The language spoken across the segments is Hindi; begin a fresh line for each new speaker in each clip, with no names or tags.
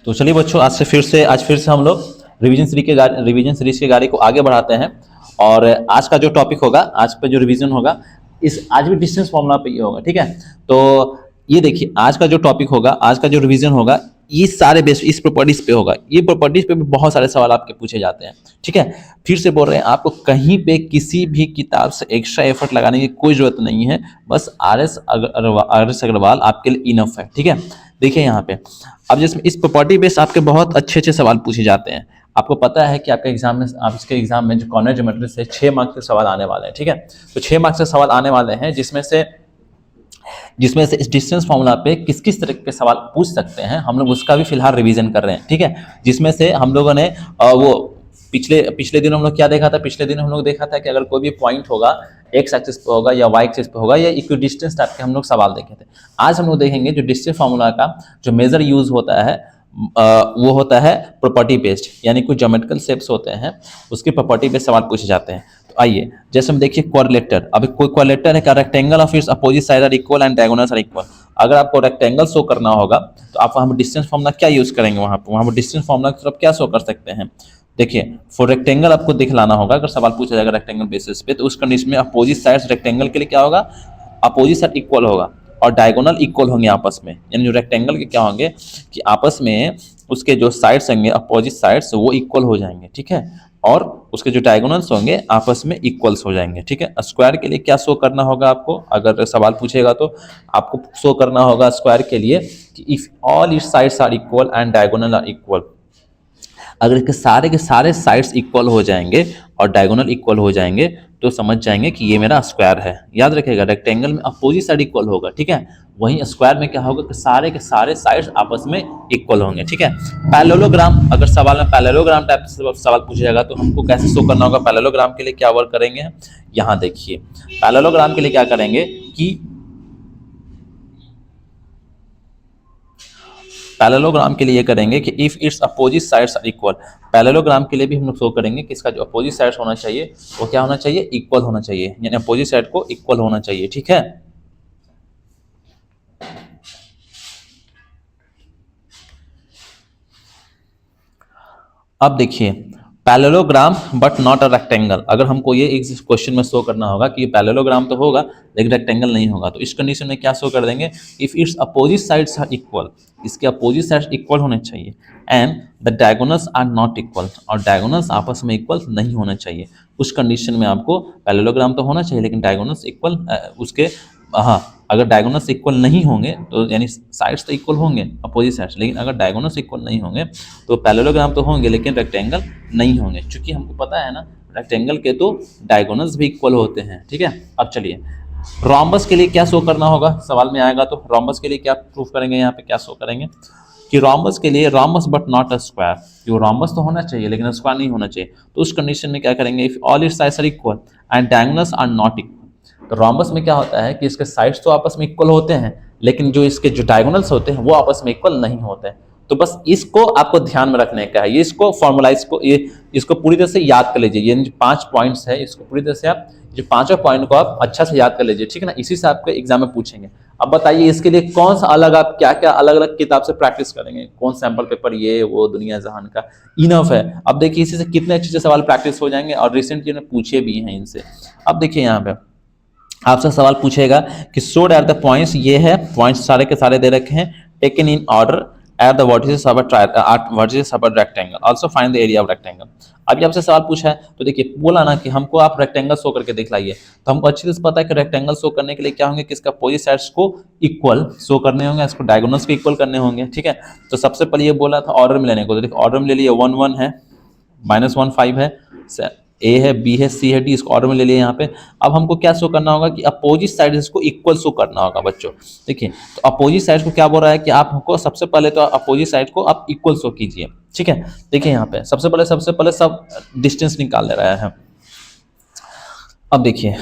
तो चलिए बच्चों, आज फिर से हम लोग रिवीजन सीरीज के गाड़ी को आगे बढ़ाते हैं। और आज का जो टॉपिक होगा, आज पे जो रिवीजन होगा, आज भी डिस्टेंस फॉर्मूला पे ही होगा। ठीक है, तो ये देखिए आज का जो टॉपिक होगा, आज का जो रिवीजन होगा, ये सारे बेस इस प्रॉपर्टीज पे होगा। ये प्रॉपर्टीज पे भी बहुत सारे सवाल आपके पूछे जाते हैं। ठीक है, फिर से बोल रहे हैं, आपको कहीं पे किसी भी किताब से एक्स्ट्रा एफर्ट लगाने की कोई जरूरत नहीं है। बस आर एस अग्रवाल आपके लिए इनफ है। ठीक है, देखिए यहाँ पे अब जिसमें इस प्रॉपर्टी बेस आपके बहुत अच्छे अच्छे सवाल पूछे जाते हैं। आपको पता है कि आपके एग्जाम में जो कॉर्नर ज्योमेट्री से 6 मार्क्स के सवाल आने वाले हैं। ठीक है, तो 6 मार्क्स के सवाल आने वाले हैं, जिसमें से इस डिस्टेंस फॉर्मूला पे किस किस तरह के सवाल पूछ सकते हैं, हम लोग उसका भी फिलहाल रिवीजन कर रहे हैं। ठीक है, जिसमें से हम लोगों ने वो पिछले दिन हम लोग क्या देखा था, पिछले दिन हम लोग देखा था कि अगर कोई भी पॉइंट होगा, एक्स एक्सिस पे होगा या वाई एक्सिस पे होगा या इक्विडिस्टेंस टाइप के हम लोग सवाल देखे थे। आज हम लोग देखेंगे जो डिस्टेंस फॉर्मूला का जो मेजर यूज होता है वो होता है प्रॉपर्टी बेस्ड, यानी कुछ ज्योमेट्रिकल शेप्स होते हैं, उसके प्रॉपर्टी बेस्ड सवाल पूछे जाते हैं। तो आइए, जैसे हम देखिए कोरिलेटर। अब कोई कोरिलेटर है क्या, rectangle of its opposite side are equal and diagonals are equal. अगर आपको रेक्टेंगल शो करना होगा तो आप वहां पर डिस्टेंस फॉर्मूला क्या यूज करेंगे, वहां पर डिस्टेंस फॉर्मूला की तरफ क्या शो कर सकते हैं। देखिए, फॉर रेक्टेंगल आपको दिखलाना होगा, अगर सवाल पूछा जाएगा रेक्टेंगल बेसिस पे, तो उस कंडीशन में अपोजिट साइड्स रेक्टेंगल के लिए क्या होगा, अपोजिट साइड इक्वल होगा और डायगोनल इक्वल होंगे आपस में। यानी जो रेक्टेंगल के क्या होंगे कि आपस में उसके जो साइड्स होंगे, अपोजिट साइड्स, वो इक्वल हो जाएंगे। ठीक है, और उसके जो डायगोनल्स होंगे आपस में इक्वल्स हो जाएंगे। ठीक है, स्क्वायर के लिए क्या शो करना होगा आपको, अगर सवाल पूछेगा तो आपको शो करना होगा स्क्वायर के लिए कि if all its sides are equal and diagonal are equal. अगर इसके सारे के सारे साइड्स इक्वल हो जाएंगे और डायगोनल इक्वल हो जाएंगे तो समझ जाएंगे कि ये मेरा स्क्वायर है। याद रखिएगा, रेक्टेंगल में अपोजिट साइड इक्वल होगा। ठीक है, वहीं स्क्वायर में क्या होगा कि सारे के सारे साइड्स आपस में इक्वल होंगे। ठीक है, पैरेललोग्राम, अगर सवाल में पैरेललोग्राम टाइप से सवाल पूछा जाएगा तो हमको कैसे शो करना होगा। पैरेललोग्राम के लिए क्या वर्क करेंगे, यहाँ देखिए, पैरेललोग्राम के लिए क्या करेंगे कि पैरेललोग्राम के लिए करेंगे कि if its opposite sides are equal. Parallelogram के लिए भी हम लोग शो करेंगे कि इसका जो अपोजिट साइड्स होना चाहिए वो क्या होना चाहिए, इक्वल होना चाहिए, यानी अपोजिट साइड को इक्वल होना चाहिए। ठीक है, अब देखिए, parallelogram but not a rectangle. अगर हमको ये एक क्वेश्चन में शो करना होगा कि पैरेललोग्राम तो होगा लेकिन रेक्टेंगल नहीं होगा, तो इस कंडीशन में क्या शो कर देंगे, if its opposite sides are equal, इसके अपोजिट साइड्स इक्वल होने चाहिए, and the diagonals are not equal, और डायगोनल्स आपस में इक्वल नहीं होना चाहिए। उस कंडीशन में आपको पैरेललोग्राम तो होना चाहिए लेकिन डायगोनल्स इक्वल उसके, हाँ, अगर डायगोनल्स इक्वल नहीं होंगे तो यानी साइड्स तो इक्वल होंगे अपोजिट साइड्स, लेकिन अगर डायगोनल्स इक्वल नहीं होंगे तो पैरेललोग्राम तो होंगे लेकिन रेक्टेंगल नहीं होंगे, क्योंकि हमको पता है ना रेक्टेंगल के तो डायगोनल्स भी इक्वल होते हैं। ठीक है, अब चलिए, रोम्बस के लिए क्या शो करना होगा, सवाल में आएगा तो रोम्बस के लिए क्या प्रूफ करेंगे, यहाँ पे क्या शो करेंगे कि रोम्बस के लिए rhombus but not a square, कि रोम्बस तो होना चाहिए लेकिन स्क्वायर नहीं होना चाहिए। तो उस कंडीशन में क्या करेंगे, if all its sides are equal and diagonals are not equal. तो रोम्बस में क्या होता है कि इसके साइड्स तो आपस में इक्वल होते हैं लेकिन जो इसके जो डायगोनल्स होते हैं वो आपस में इक्वल नहीं होते हैं। तो बस इसको आपको ध्यान में रखने का है, ये इसको फॉर्मुलाइज को इसको पूरी तरह से याद कर लीजिए। ये जो 5 पॉइंट्स है, इसको पूरी तरह से आप जो 5 पॉइंट को आप अच्छा से याद कर लीजिए। ठीक है ना, इसी से आपके एग्जाम में पूछेंगे। अब बताइए इसके लिए कौन सा अलग, आप क्या क्या अलग अलग किताब से प्रैक्टिस करेंगे, कौन सैंपल पेपर, ये वो दुनिया जहान का इनफ है। अब देखिए इसी से कितने अच्छे सवाल प्रैक्टिस हो जाएंगे और रिसेंटली ने पूछे भी हैं इनसे। अब देखिए यहाँ पे आपसे सवाल पूछेगा कि शो दैट द पॉइंट्स, ये है पॉइंट्स सारे के सारे दे रखे हैं, taken in order at the vertices of a rectangle, also find the area of rectangle. अभी आपसे सवाल पूछा है तो देखिए बोला ना कि हमको आप रेक्टेंगल शो करके दिखलाइए, तो हमको अच्छी तरह से पता है कि रेक्टेंगल शो करने के लिए क्या होंगे कि इसका अपोजिट साइड्स को इक्वल शो करने होंगे, इसको डायगोनल्स को इक्वल करने होंगे। ठीक है, तो सबसे पहले ये बोला था ऑर्डर में लेने को, तो देखिए ऑर्डर में ले लिए 1 1 है, -1 5 है, ए है, बी है, सी है, डी, इसको ऑर्डर में ले लिया यहाँ पे। अब हमको क्या शो करना होगा कि अपोजिट साइड इसको इक्वल शो करना होगा बच्चों। देखिए, तो अपोजिट साइड को क्या बोल रहा है कि आप हमको सबसे पहले तो अपोजिट साइड को आप इक्वल शो कीजिए। ठीक है, देखिए यहाँ पे सबसे पहले सब डिस्टेंस निकाल ले रहा है। अब देखिए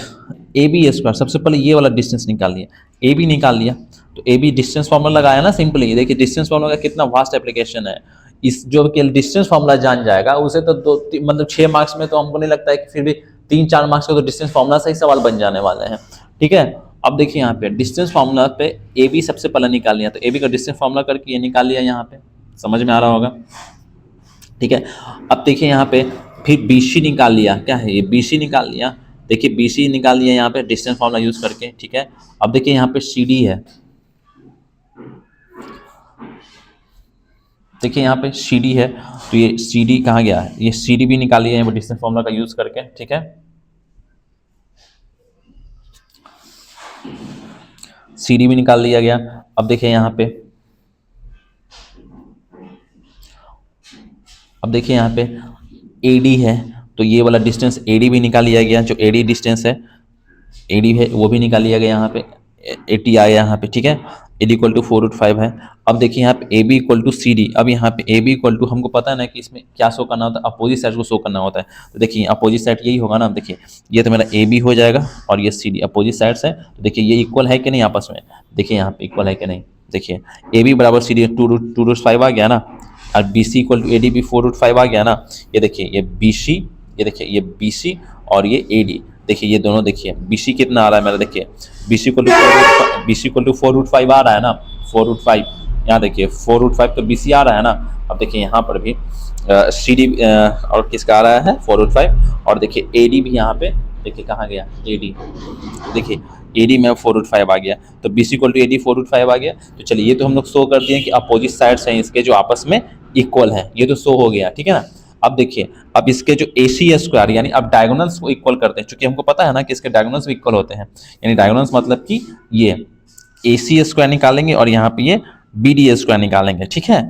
ए बी स्क्वायर, सबसे पहले ये वाला डिस्टेंस निकाल लिया, ए बी निकाल लिया, तो ए बी डिस्टेंस फॉर्मूला लगाया ना सिंपली। देखिए डिस्टेंस फॉर्मूला का कितना वास्ट एप्लीकेशन है, इस जो कि डिस्टेंस फॉर्मूला जान जाएगा उसे तो मतलब 6 मार्क्स में तो हमको नहीं लगता है कि फिर भी 3-4 मार्क्स का तो डिस्टेंस फॉर्मूला से ही सवाल बन जाने वाले हैं। ठीक है, अब देखिए यहाँ पे डिस्टेंस फॉर्मूला पे ए बी सबसे पहले निकाल लिया, तो ए बी का डिस्टेंस फॉर्मूला करके ये निकाल लिया यहाँ पे। समझ में आ रहा होगा, ठीक है। अब देखिए यहाँ पे फिर BC निकाल लिया, क्या है ये BC निकाल लिया, देखिए BC निकाल लिया यहाँ पे डिस्टेंस फॉर्मूला यूज करके, ठीक है। अब देखिए यहाँ पे CD है, देखिए यहाँ पे CD है, तो ये CD कहाँ गया है, ये CD भी निकाल लिया है डिस्टेंस फॉर्मूला का यूज करके, ठीक है। CD भी निकाल लिया गया। अब देखिए यहाँ पे, अब देखिए यहाँ पे AD है, तो ये वाला डिस्टेंस AD भी निकाल लिया गया, जो AD डिस्टेंस है, AD है वो भी निकाल लिया गया यहाँ पे, 80 आया यहाँ पे, ठीक है। AD इक्वल टू 4√5 है। अब देखिए यहाँ पे AB इक्वल टू CD, अब यहाँ पे AB इक्वल टू, हमको पता है ना कि इसमें क्या शो करना होता है, अपोजिट साइड को शो करना होता है, तो देखिए अपोजिट साइड यही होगा ना, देखिए ये तो मेरा AB हो जाएगा और ये CD अपोजिट साइड्स है, तो देखिए ये इक्वल है कि नहीं आपस में, देखिए यहाँ पे इक्वल है कि नहीं, देखिए AB बराबर CD 2√5 आ गया ना, और BC इक्वल टू AD भी 4√5 आ गया ना, ये देखिए ये BC, ये देखिए ये BC और ये AD, देखिए ये दोनों, देखिए BC कितना आ रहा है मेरा, देखिए BC इक्वल टू 4√5 आ रहा है ना, 4√5, यहाँ देखिए 4√5 तो BC आ रहा है ना। अब देखिए यहाँ पर भी CD और किसका आ रहा है 4√5, और देखिए AD भी यहाँ पे, देखिए कहाँ गया AD, देखिए AD में 4√5 आ गया, तो BC इक्वल टू AD 4√5 आ गया। तो चलिए ये तो हम लोग शो कर दिए कि अपोजिट साइड्स हैं इसके जो आपस में इक्वल है, ये तो शो हो गया, ठीक है ना। अब देखिए, अब इसके जो AC स्क्वायर, यानी अब डायगोनल्स को इक्वल करते हैं, क्योंकि हमको पता है ना कि इसके डायगोनल्स भी इक्वल होते हैं, यानी डायगोनल्स मतलब कि ये AC स्क्वायर निकालेंगे और यहाँ पे ये BD स्क्वायर निकालेंगे, ठीक है।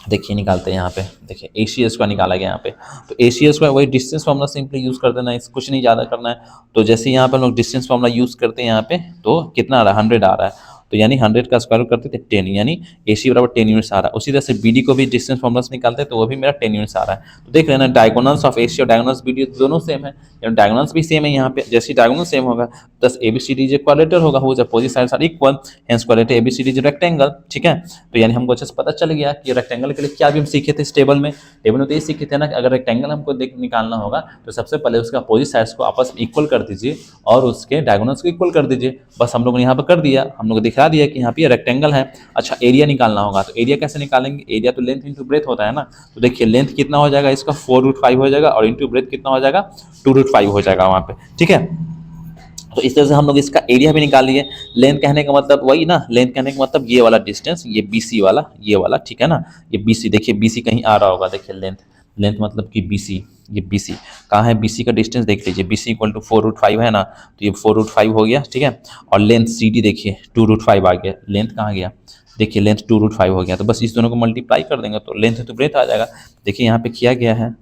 देखिए निकालते हैं यहाँ पे, देखिए AC स्क्वायर निकाला गया यहाँ पे, तो AC स्क्वायर वही डिस्टेंस फॉर्मूला सिंपली यूज कर देना है, कुछ नहीं ज़्यादा करना है। तो जैसे यहाँ पे हम लोग डिस्टेंस फॉर्मूला यूज करते हैं यहाँ पे, तो कितना आ रहा है 100 आ रहा है, तो यानी 100 का स्क्वायर करते थे 10, यानी AC बराबर 10 यूनिट्स आ रहा है। उसी तरह से BD को भी डिस्टेंस फॉर्मूला से निकालते हैं, तो वो भी मेरा 10 यूनिट्स आ रहा है। तो देख रहे हैं ना, डायगोनल्स ऑफ AC और डायगोनल्स BD दोनों सेम है, यानी डायगोनल्स भी सेम है यहाँ पे, जैसे डायगोनल सेम होगा दस ABCD जो क्वाड्रेटर होगा वो opposite sides are equal, hence quadrilateral ABCD जो रेक्टेंगल, ठीक है। तो यानी हमको अच्छे से पता चल गया कि रेक्टेंगल के लिए क्या भी हम सीखे थे इस टेबल में तो ये सीखे थे ना कि अगर रेक्टेंगल हमको निकालना होगा तो सबसे पहले उसके अपोजिट साइड्स को आपस में इक्वल कर दीजिए और उसके डायगोनल्स को इक्वल कर दीजिए, बस हम लोगों ने यहाँ पर कर दिया, हम लोग दिखा दिया कि यहाँ पे रेक्टेंगल है। अच्छा एरिया निकालना होगा, तो एरिया कैसे निकालेंगे, एरिया तो लेंथ इंटू ब्रेथ होता है ना, तो देखिए लेंथ कितना हो जाएगा इसका 4√5 हो जाएगा और इंटू ब्रेथ कितना हो जाएगा 2√5 हो जाएगा वहाँ पे, ठीक है। तो इस तरह से हम लोग इसका एरिया भी निकाल लिए। लेंथ कहने का मतलब वही ना, लेंथ कहने का मतलब ये वाला डिस्टेंस, ये BC वाला, ये वाला, ठीक है ना, ये BC, देखिए BC कहीं आ रहा होगा, देखिए लेंथ, लेंथ मतलब कि BC, ये BC कहाँ है, BC का डिस्टेंस देख लीजिए, BC इक्वल टू 4√5 है ना, तो ये 4√5 हो गया, ठीक है। और लेंथ CD देखिए 2√5 आ गया, लेंथ कहाँ गया, देखिए लेंथ 2√5 हो गया, तो बस इस दोनों को मल्टीप्लाई कर देंगे तो लेंथ तो ब्रेथ आ जाएगा। देखिए यहाँ पे किया गया है,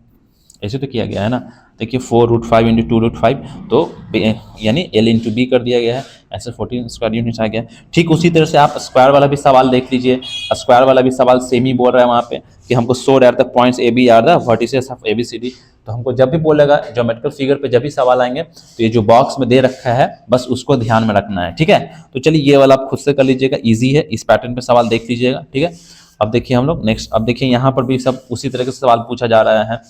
ऐसे तो किया गया है ना, देखिए 4√5 इंटू 2√5, तो यानी L इंटू B कर दिया गया है, ऐसे 14 स्क्वायर यूनिट आ गया। ठीक उसी तरह से आप स्क्वायर वाला भी सवाल देख लीजिए, स्क्वायर वाला भी सवाल सेम ही बोल रहा है वहाँ पे कि हमको show that the points AB are the vertices of ABCD। तो हमको जब भी बोलेगा ज्योमेट्रिकल फिगर पे जब भी सवाल आएंगे तो ये जो बॉक्स में दे रखा है बस उसको ध्यान में रखना है, ठीक है। तो चलिए ये वाला आप खुद से कर लीजिएगा, ईजी है, इस पैटर्न पे सवाल देख लीजिएगा, ठीक है। अब देखिए हम लोग नेक्स्ट, अब देखिए यहाँ पर भी सब उसी तरह के सवाल पूछा जा रहा है,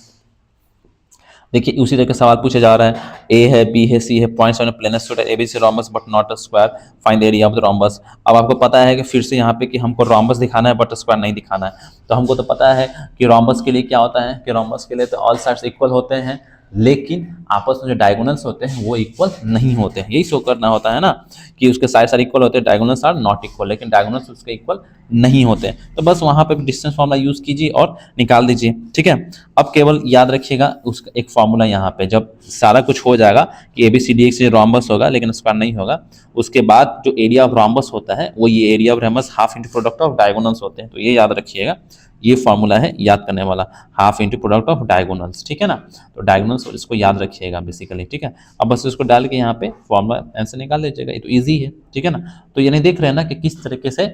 देखिए उसी तरह का सवाल पूछा जा रहा है, A है, B है, C है, points on planes ABC rhombus but not a square, find the area of the rhombus. अब आपको पता है कि फिर से यहाँ पे कि हमको रोम्बस दिखाना है बट स्क्वायर नहीं दिखाना है, तो हमको तो पता है कि रोम्बस के लिए क्या होता है कि रोम्बस के लिए तो ऑल साइड्स इक्वल होते हैं, लेकिन आपस में जो डायगोनल्स होते हैं वो इक्वल नहीं होते हैं, यही शो करना होता है ना कि उसके साइड्स आर इक्वल होते हैं, डायगोनल्स आर नॉट इक्वल, लेकिन डायगोनल्स उसके इक्वल नहीं होते हैं। तो बस वहाँ पे डिस्टेंस फार्मूला यूज कीजिए और निकाल दीजिए, ठीक है। अब केवल याद रखिएगा उसका एक फार्मूला यहाँ पे, जब सारा कुछ हो जाएगा कि ABCD से रोम्बस होगा लेकिन स्क्वायर नहीं होगा, उसके बाद जो एरिया ऑफ रोम्बस होता है वो ये area of rhombus half into product of diagonals होते हैं, तो ये याद रखिएगा, ये फॉर्मूला है याद करने वाला, half into product of diagonals, ठीक है ना। तो डायगोनल्स और इसको याद रखिएगा बेसिकली, ठीक है। अब बस इसको डाल के यहाँ पे फॉर्मूला आंसर निकाल लीजिएगा, ये तो इजी है, ठीक है ना। तो यानी देख रहे हैं ना कि किस तरीके से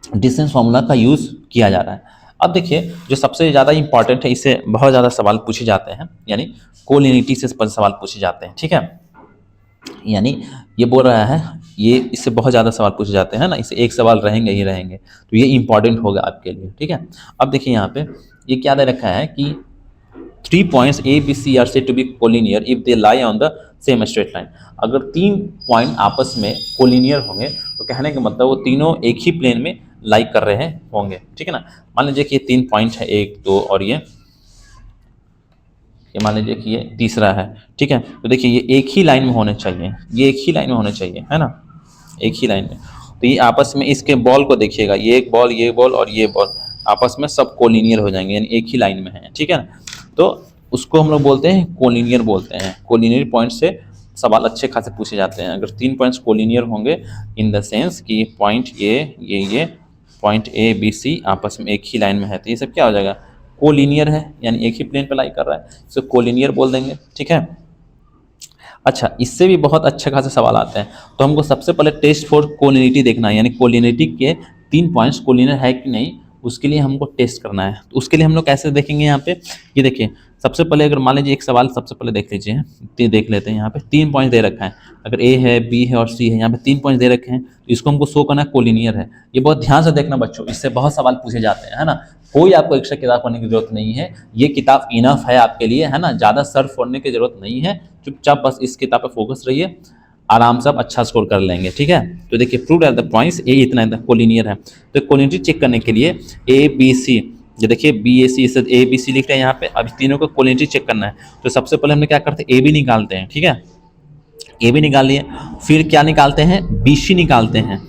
डिस्टेंस फॉर्मूला का यूज किया जा रहा है। अब देखिए जो सबसे ज़्यादा इंपॉर्टेंट है, इससे बहुत ज़्यादा सवाल पूछे जाते हैं, यानी कोलिनिटी से सवाल पूछे जाते हैं, ठीक है। यानी ये बोल रहा है, ये इससे बहुत ज़्यादा सवाल पूछे जाते हैं ना, इससे एक सवाल रहेंगे ही रहेंगे, तो ये इंपॉर्टेंट होगा आपके लिए, ठीक है। अब देखिए यहाँ पे ये क्या दे रखा है कि 3 points A, B, C are said to be collinear if they lie on the same straight line। अगर 3 पॉइंट आपस में कोलिनियर होंगे तो कहने का मतलब वो तीनों एक ही प्लेन में लाइक कर रहे होंगे, ठीक है ना। मान लीजिए कि ये 3 पॉइंट है, 1 2 और ये मान लीजिए कि ये तीसरा है, ठीक है। तो देखिए ये एक ही लाइन में होने चाहिए, ये एक ही लाइन में होने चाहिए, है ना, एक ही लाइन में। तो ये आपस में इसके बॉल को देखिएगा, ये एक बॉल, ये बॉल और ये बॉल आपस में सब कोलिनियर हो जाएंगे, यानी एक ही लाइन में है, ठीक है ना। तो उसको हम लोग बोलते हैं कोलिनियर बोलते हैं। कोलिनियर पॉइंट से सवाल अच्छे खासे पूछे जाते हैं। अगर 3 पॉइंट्स कोलिनियर होंगे इन द सेंस कि पॉइंट ये पॉइंट ए बी सी आपस में एक ही लाइन में है, तो ये सब क्या हो जाएगा, कोलिनियर है, यानी एक ही प्लेन पे लाई कर रहा है, इसे कोलिनियर बोल देंगे, ठीक है। अच्छा, इससे भी बहुत अच्छे खासे सवाल आते हैं। तो हमको सबसे पहले टेस्ट फॉर कोलिनिटी देखना है, यानी कोलिनिटी के 3 पॉइंट्स कोलिनियर है कि नहीं, उसके लिए हमको टेस्ट करना है। तो उसके लिए हम लोग कैसे देखेंगे, यहाँ पे ये देखिए, सबसे पहले अगर मान लीजिए एक सवाल सबसे पहले देख लीजिए, देख लेते हैं। यहाँ पे 3 पॉइंट दे रखा है, अगर ए है, बी है और सी है, यहाँ पे 3 पॉइंट दे रखे हैं, तो इसको हमको शो करना है कोलिनियर है। ये बहुत ध्यान से देखना बच्चों, इससे बहुत सवाल पूछे जाते हैं, है ना। कोई आपको एक्स्ट्रा किताब पढ़ने की जरूरत नहीं है, ये किताब इनफ है आपके लिए, है ना। ज़्यादा सर फोड़ने की जरूरत नहीं है, चुपचाप बस इस किताब पर फोकस रहिए, आराम से आप अच्छा स्कोर कर लेंगे, ठीक है। तो देखिए proved at the points A इतना कोलिनियर है। तो कोलिनिटी चेक करने के लिए ए बी सी, ये देखिए बी ए सी, इसे ए बी सी लिखते हैं यहाँ पे। अभी तीनों को कोलिनिटी चेक करना है, तो सबसे पहले हमने क्या करते हैं, ए बी निकालते हैं, ठीक है। ए बी निकाल लिए, फिर क्या निकालते हैं, बी सी निकालते हैं,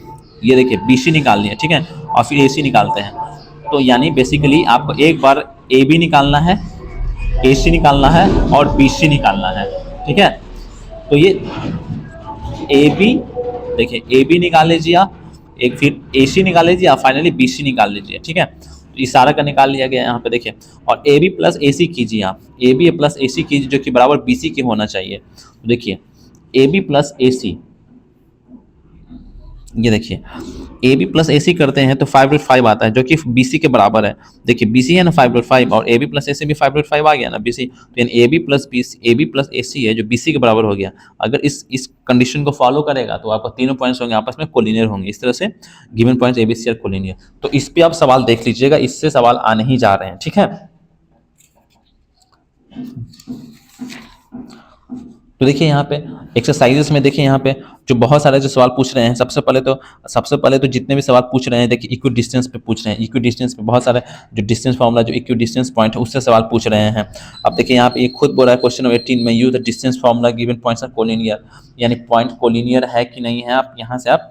ये देखिए बी सी निकाल लिए, ठीक है, और फिर ए सी निकालते हैं। तो यानी बेसिकली आपको एक बार ए बी निकालना है, ए सी निकालना है और बी सी निकालना है, ठीक है। तो ये ए बी, देखिए ए बी निकाल लीजिए आप, एक फिर ए सी निकाल लीजिए आप, फाइनली बी सी निकाल लीजिए, ठीक है। तो ये सारा का निकाल लिया गया यहाँ पे देखिए, और ए बी प्लस ए सी कीजिए आप, ए बी प्लस ए सी कीजिए, जो कि बराबर बी सी के होना चाहिए। तो देखिए ए बी प्लस ए सी, ये देखिए ए बी प्लस ए सी करते हैं तो 5/5 आता है, जो कि बी सी के बराबर है। देखिए बी सी है ना 5/5, और ए बी प्लस ए सी भी 5/5 आ गया ना बी सी, तो यानी ए बी प्लस ए सी है जो बी सी के बराबर हो गया। अगर इस कंडीशन को फॉलो करेगा तो आपका तीनों पॉइंट्स होंगे आपस में कोलिनियर होंगे, इस तरह से given points A B C are collinear. तो इस पे आप सवाल देख लीजिएगा, इससे सवाल आने ही जा रहे हैं, ठीक है। तो देखिए यहाँ पे एक्सरसाइजेस में देखिए यहाँ पे जो बहुत सारे जो सवाल पूछ रहे हैं, सबसे पहले तो जितने भी सवाल पूछ रहे हैं देखिए इक्वी डिस्टेंस पे पूछ रहे हैं। इक्वी डिस्टेंस पे बहुत सारे जो डिस्टेंस फार्मूला, जो इक्वी डिस्टेंस पॉइंट है उससे सवाल पूछ रहे हैं। अब देखिए यहाँ पे ये खुद बोल रहा है क्वेश्चन 18 में, use the distance formula given points are collinear, यानी पॉइंट कोलिनियर है कि नहीं है। आप यहाँ से आप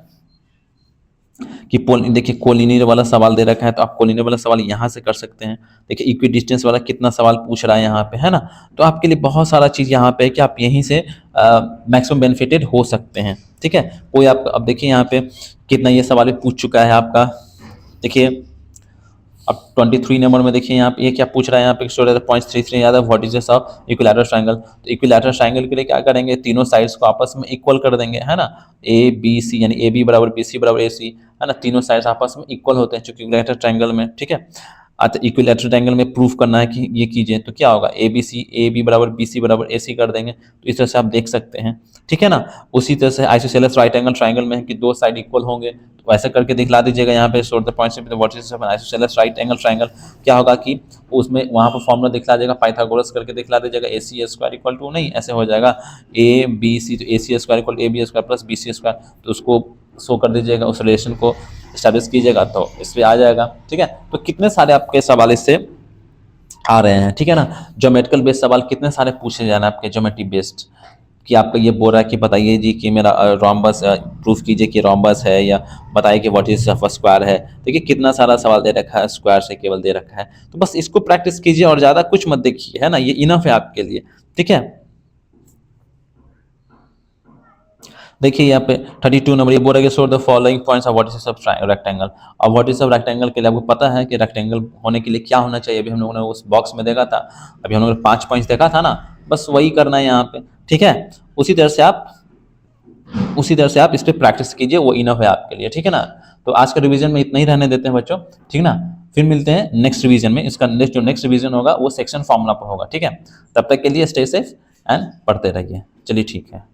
कि देखिए कोलिनियर वाला सवाल दे रखा है, तो आप कोलिनियर वाला सवाल यहाँ से कर सकते हैं। देखिए इक्वी डिस्टेंस वाला कितना सवाल पूछ रहा है यहाँ पे, है ना। तो आपके लिए बहुत सारा चीज़ यहाँ पे है कि आप यहीं से मैक्सिमम बेनिफिटेड हो सकते हैं, ठीक है। कोई आप अब देखिए यहाँ पे कितना ये सवाल भी पूछ चुका है आपका। देखिए अब 23 नंबर में देखिए यहाँ पे ये क्या पूछ रहा है, यहाँ पे स्टोर पॉइंट 33 याद है, what is of equilateral triangle. तो इक्विलैटरल ट्रायंगल के लिए क्या करेंगे, तीनों साइड्स को आपस में इक्वल कर देंगे, है ना। ए बी सी यानी ए बी बराबर बी सी बराबर ए सी, है ना। तीनों साइड्स आपस में इक्वल होते हैं चूंकि इक्विलैटरल ट्रायंगल में, ठीक है। अच्छा इक्विलैटरल ट्रायंगल में प्रूफ करना है कि ये कीजिए, तो क्या होगा, ए बी बराबर बी सी बराबर ए सी कर देंगे। तो इस तरह से आप देख सकते हैं, ठीक है ना। उसी तरह से आइसोसेलेस राइट एंगल ट्रायंगल में है कि दो साइड इक्वल होंगे, तो ऐसा करके दिखला दीजिएगा यहाँ पे sort the points of the vertices of isosceles right angle triangle. क्या होगा कि उसमें वहाँ पर फॉर्मूला दिखला देगा, पाइथागोरस करके दिखला दीजिएगा, A C square equal to, नहीं ऐसे हो जाएगा ए बी सी, तो A C square equal A B square plus B C square, तो उसको शो कर दीजिएगा, उस रिलेशन को एस्टैब्लिश कीजिएगा, तो इस पर आ जाएगा, ठीक है। तो कितने सारे आपके सवाल इससे आ रहे हैं, ठीक है ना। ज्योमेट्रिकल बेस्ड सवाल कितने सारे पूछे जा रहे हैं आपके ज्योमेट्री बेस्ड, कि आपका ये बोल रहा है कि बताइए जी कि मेरा रोम्बस प्रूफ कीजिए कि रोम्बस है, या बताइए कि व्हाट इज स्क्वायर है। देखिए कितना सारा सवाल दे रखा है, स्क्वायर से केवल दे रखा है, तो बस इसको प्रैक्टिस कीजिए और ज़्यादा कुछ मत देखिए, है ना, ये इनफ है आपके लिए, ठीक है। देखिए यहाँ पे 32 नंबर ये बोल रहा है so the following points of vertices of rectangle. और वर्टिसेस ऑफ रेक्टेंगल के लिए आपको पता है कि रेक्टेंगल होने के लिए क्या होना चाहिए, अभी हम लोगों ने उस बॉक्स में देखा था, अभी हम लोगों ने 5 पॉइंट्स देखा था ना, बस वही करना है यहाँ पे, ठीक है। उसी तरह से आप इस पर प्रैक्टिस कीजिए, वो इनफ है आपके लिए, ठीक है ना। तो आज का रिवीजन में इतना ही रहने देते हैं बच्चों, ठीक ना। फिर मिलते हैं नेक्स्ट रिवीजन में, इसका नेक्स्ट रिवीजन होगा वो सेक्शन फॉर्मूला पर होगा, ठीक है। तब तक के लिए स्टे सेफ एंड पढ़ते रहिए, चलिए ठीक है।